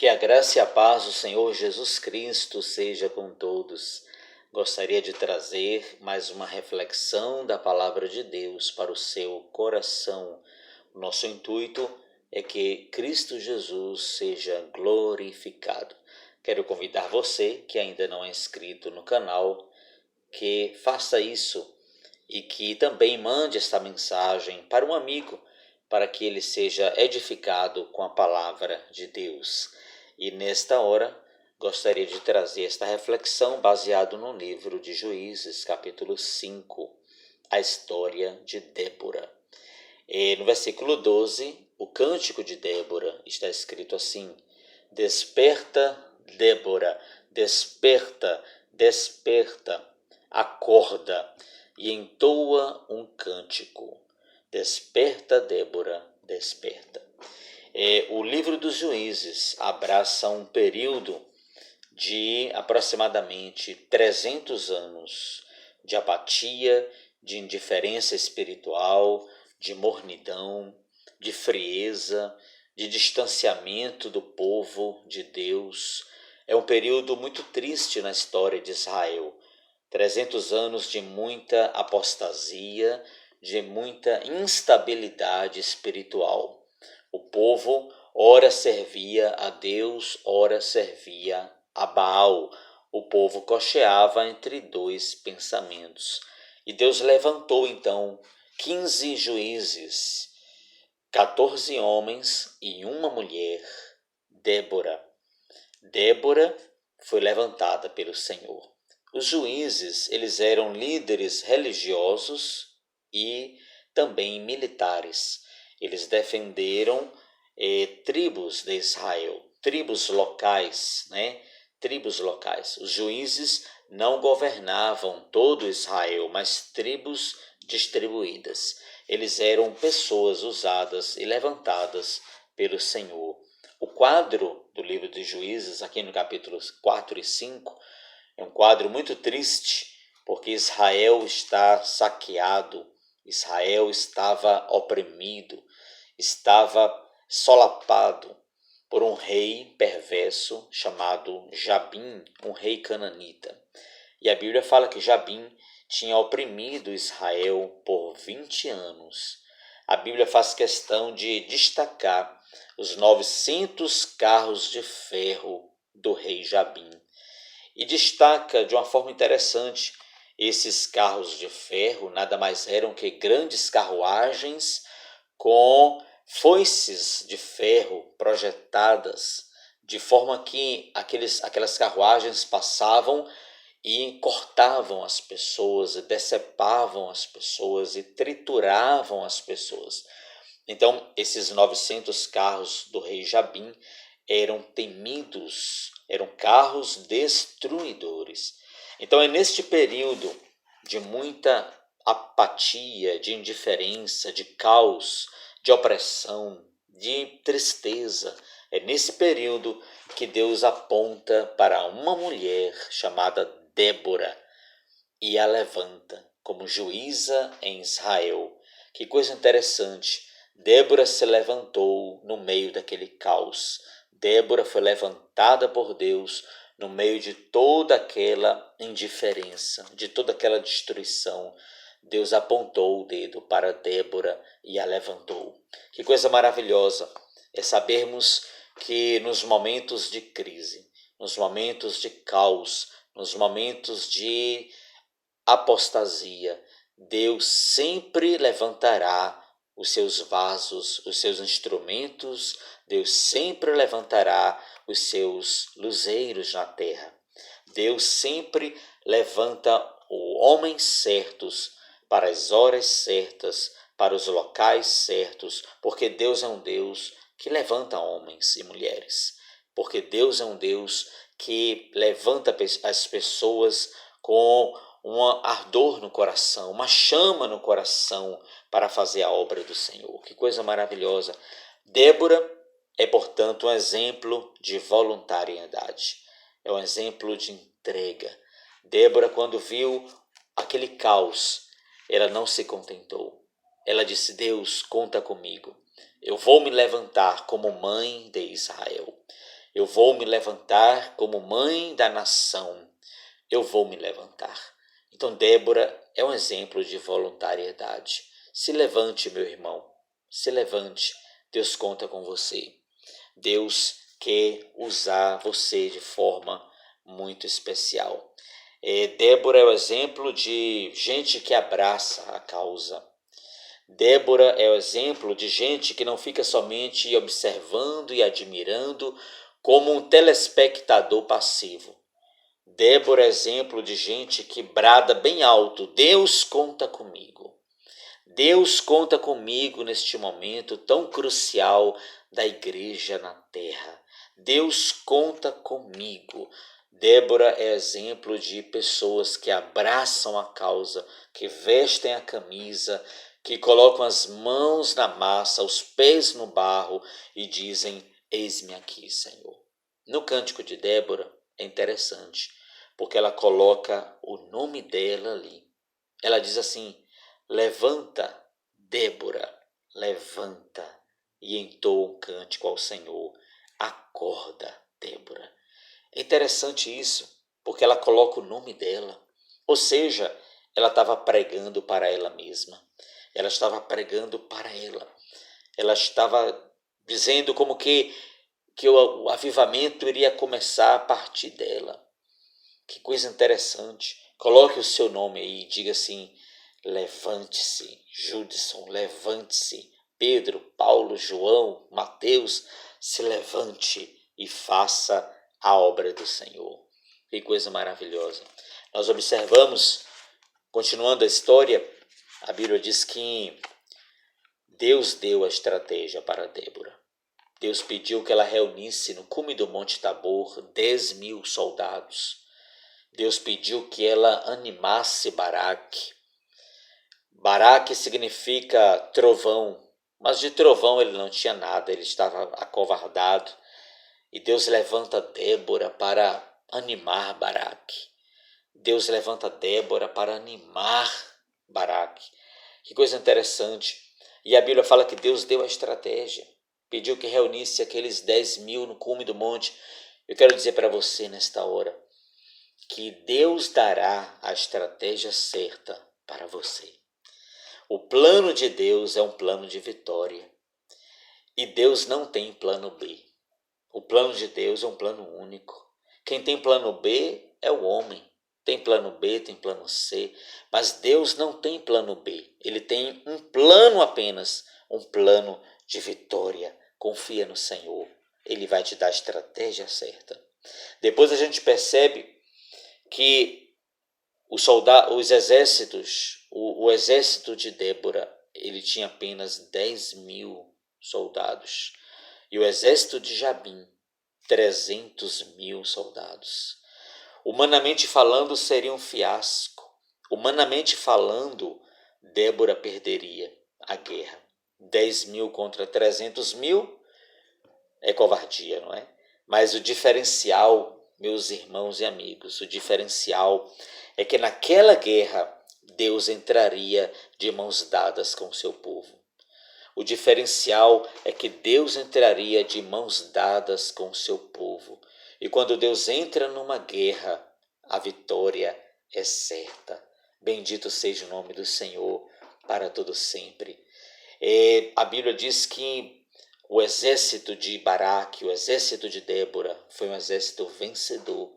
Que a graça e a paz do Senhor Jesus Cristo seja com todos. Gostaria de trazer mais uma reflexão da Palavra de Deus para o seu coração. O nosso intuito é que Cristo Jesus seja glorificado. Quero convidar você que ainda não é inscrito no canal, que faça isso e que também mande esta mensagem para um amigo, para que ele seja edificado com a palavra de Deus. E nesta hora, gostaria de trazer esta reflexão baseado no livro de Juízes, capítulo 5, a história de Débora. E no versículo 12, o cântico de Débora está escrito assim: Desperta, Débora, desperta, desperta, acorda e entoa um cântico. Desperta, Débora, desperta. O livro dos Juízes abraça um período de aproximadamente 300 anos de apatia, de indiferença espiritual, de mornidão, de frieza, de distanciamento do povo de Deus. É um período muito triste na história de Israel. 300 anos de muita apostasia, de muita instabilidade espiritual. O povo ora servia a Deus, ora servia a Baal. O povo cocheava entre dois pensamentos. E Deus levantou então 15 juízes, 14 homens e uma mulher, Débora. Débora foi levantada pelo Senhor. Os juízes, eles eram líderes religiosos e também militares. Eles defenderam tribos de Israel, tribos locais, Tribos locais. Os juízes não governavam todo Israel, mas tribos distribuídas. Eles eram pessoas usadas e levantadas pelo Senhor. O quadro do livro de Juízes, aqui no capítulos 4 e 5, é um quadro muito triste, porque Israel está saqueado, Israel estava oprimido, estava solapado por um rei perverso chamado Jabim, um rei cananita. E a Bíblia fala que Jabim tinha oprimido Israel por 20 anos. A Bíblia faz questão de destacar os 900 carros de ferro do rei Jabim. E destaca de uma forma interessante, esses carros de ferro nada mais eram que grandes carruagens com foices de ferro projetadas, de forma que aquelas carruagens passavam e cortavam as pessoas, e decepavam as pessoas e trituravam as pessoas. Então, esses 900 carros do rei Jabim eram temidos, eram carros destruidores. Então, é neste período de muita apatia, de indiferença, de caos, de opressão, de tristeza, é nesse período que Deus aponta para uma mulher chamada Débora e a levanta como juíza em Israel. Que coisa interessante! Débora se levantou no meio daquele caos. Débora foi levantada por Deus no meio de toda aquela indiferença, de toda aquela destruição. Deus apontou o dedo para Débora e a levantou. Que coisa maravilhosa é sabermos que nos momentos de crise, nos momentos de caos, nos momentos de apostasia, Deus sempre levantará os seus vasos, os seus instrumentos, Deus sempre levantará os seus luzeiros na terra. Deus sempre levanta homens certos para as horas certas, para os locais certos, porque Deus é um Deus que levanta homens e mulheres. Porque Deus é um Deus que levanta as pessoas com um ardor no coração, uma chama no coração para fazer a obra do Senhor. Que coisa maravilhosa! Débora é, portanto, um exemplo de voluntariedade. É um exemplo de entrega. Débora, quando viu aquele caos, ela não se contentou. Ela disse: Deus, conta comigo. Eu vou me levantar como mãe de Israel. Eu vou me levantar como mãe da nação. Eu vou me levantar. Então, Débora é um exemplo de voluntariedade. Se levante, meu irmão. Se levante. Deus conta com você. Deus quer usar você de forma muito especial. Débora é o exemplo de gente que abraça a causa. Débora é o exemplo de gente que não fica somente observando e admirando como um telespectador passivo. Débora é exemplo de gente que brada bem alto: Deus conta comigo. Deus conta comigo neste momento tão crucial da igreja na terra. Deus conta comigo. Débora é exemplo de pessoas que abraçam a causa, que vestem a camisa, que colocam as mãos na massa, os pés no barro e dizem: eis-me aqui, Senhor. No cântico de Débora é interessante, porque ela coloca o nome dela ali. Ela diz assim: levanta, Débora, levanta, e entoa um cântico ao Senhor. Acorda, Débora. É interessante isso, porque ela coloca o nome dela. Ou seja, ela estava pregando para ela mesma. Ela estava pregando para ela. Ela estava dizendo como que o avivamento iria começar a partir dela. Que coisa interessante. Coloque o seu nome aí e diga assim: levante-se, Judson, levante-se. Pedro, Paulo, João, Mateus, se levante e faça a obra do Senhor. Que coisa maravilhosa. Nós observamos, continuando a história, a Bíblia diz que Deus deu a estratégia para Débora. Deus pediu que ela reunisse no cume do Monte Tabor 10.000 soldados. Deus pediu que ela animasse Baraque. Baraque significa trovão, mas de trovão ele não tinha nada, ele estava acovardado. E Deus levanta Débora para animar Baraque. Deus levanta Débora para animar Baraque. Que coisa interessante. E a Bíblia fala que Deus deu a estratégia. Pediu que reunisse aqueles 10.000 no cume do monte. Eu quero dizer para você nesta hora que Deus dará a estratégia certa para você. O plano de Deus é um plano de vitória. E Deus não tem plano B. O plano de Deus é um plano único. Quem tem plano B é o homem. Tem plano B, tem plano C, mas Deus não tem plano B. Ele tem um plano apenas, um plano de vitória. Confia no Senhor. Ele vai te dar a estratégia certa. Depois a gente percebe que os exércitos, o exército de Débora, ele tinha apenas 10.000 soldados. E o exército de Jabim, 300.000 soldados. Humanamente falando, seria um fiasco. Humanamente falando, Débora perderia a guerra. 10.000 contra 300.000 é covardia, não é? Mas o diferencial, meus irmãos e amigos, o diferencial é que naquela guerra Deus entraria de mãos dadas com o seu povo. O diferencial é que Deus entraria de mãos dadas com o seu povo. E quando Deus entra numa guerra, a vitória é certa. Bendito seja o nome do Senhor para todo sempre. A Bíblia diz que o exército de Baraque, o exército de Débora, foi um exército vencedor,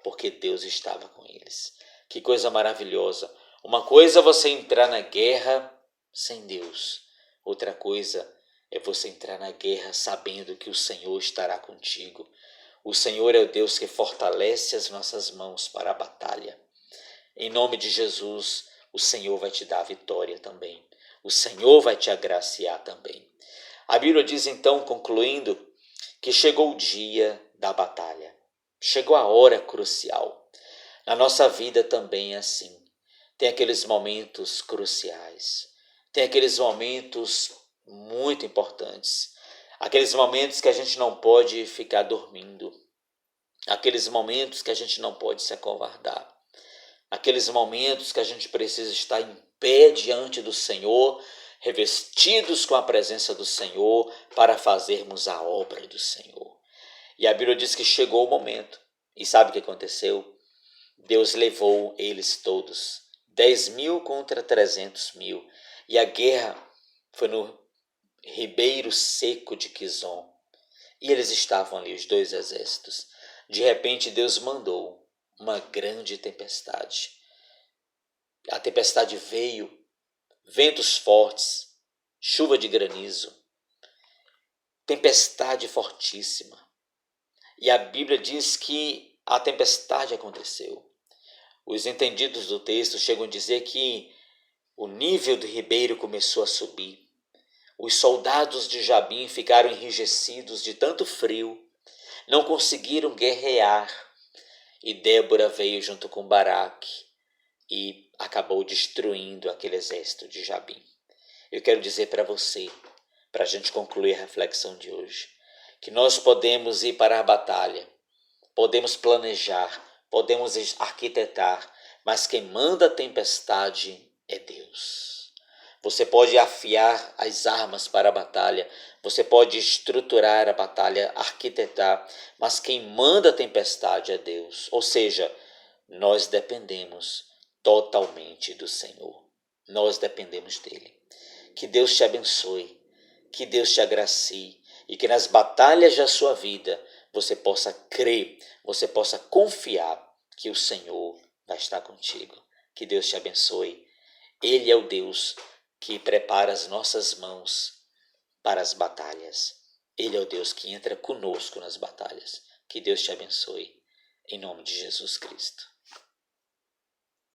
porque Deus estava com eles. Que coisa maravilhosa. Uma coisa é você entrar na guerra sem Deus. Outra coisa é você entrar na guerra sabendo que o Senhor estará contigo. O Senhor é o Deus que fortalece as nossas mãos para a batalha. Em nome de Jesus, o Senhor vai te dar a vitória também. O Senhor vai te agraciar também. A Bíblia diz então, concluindo, que chegou o dia da batalha. Chegou a hora crucial. Na nossa vida também é assim. Tem aqueles momentos cruciais. Tem aqueles momentos muito importantes. Aqueles momentos que a gente não pode ficar dormindo. Aqueles momentos que a gente não pode se acovardar. Aqueles momentos que a gente precisa estar em pé diante do Senhor, revestidos com a presença do Senhor, para fazermos a obra do Senhor. E a Bíblia diz que chegou o momento. E sabe o que aconteceu? Deus levou eles todos, 10.000 contra 300.000. E a guerra foi no ribeiro seco de Quizon. E eles estavam ali, os dois exércitos. De repente Deus mandou uma grande tempestade. A tempestade veio, ventos fortes, chuva de granizo, tempestade fortíssima. E a Bíblia diz que a tempestade aconteceu. Os entendidos do texto chegam a dizer que o nível do ribeiro começou a subir. Os soldados de Jabim ficaram enrijecidos de tanto frio, não conseguiram guerrear. E Débora veio junto com Baraque e acabou destruindo aquele exército de Jabim. Eu quero dizer para você, para a gente concluir a reflexão de hoje, que nós podemos ir para a batalha, podemos planejar, podemos arquitetar, mas quem manda a tempestade é Deus. Você pode afiar as armas para a batalha, você pode estruturar a batalha, arquitetar, mas quem manda a tempestade é Deus. Ou seja, nós dependemos totalmente do Senhor. Nós dependemos dele. Que Deus te abençoe, que Deus te agracie e que nas batalhas da sua vida você possa crer, você possa confiar que o Senhor vai estar contigo. Que Deus te abençoe. Ele é o Deus que prepara as nossas mãos para as batalhas. Ele é o Deus que entra conosco nas batalhas. Que Deus te abençoe. Em nome de Jesus Cristo.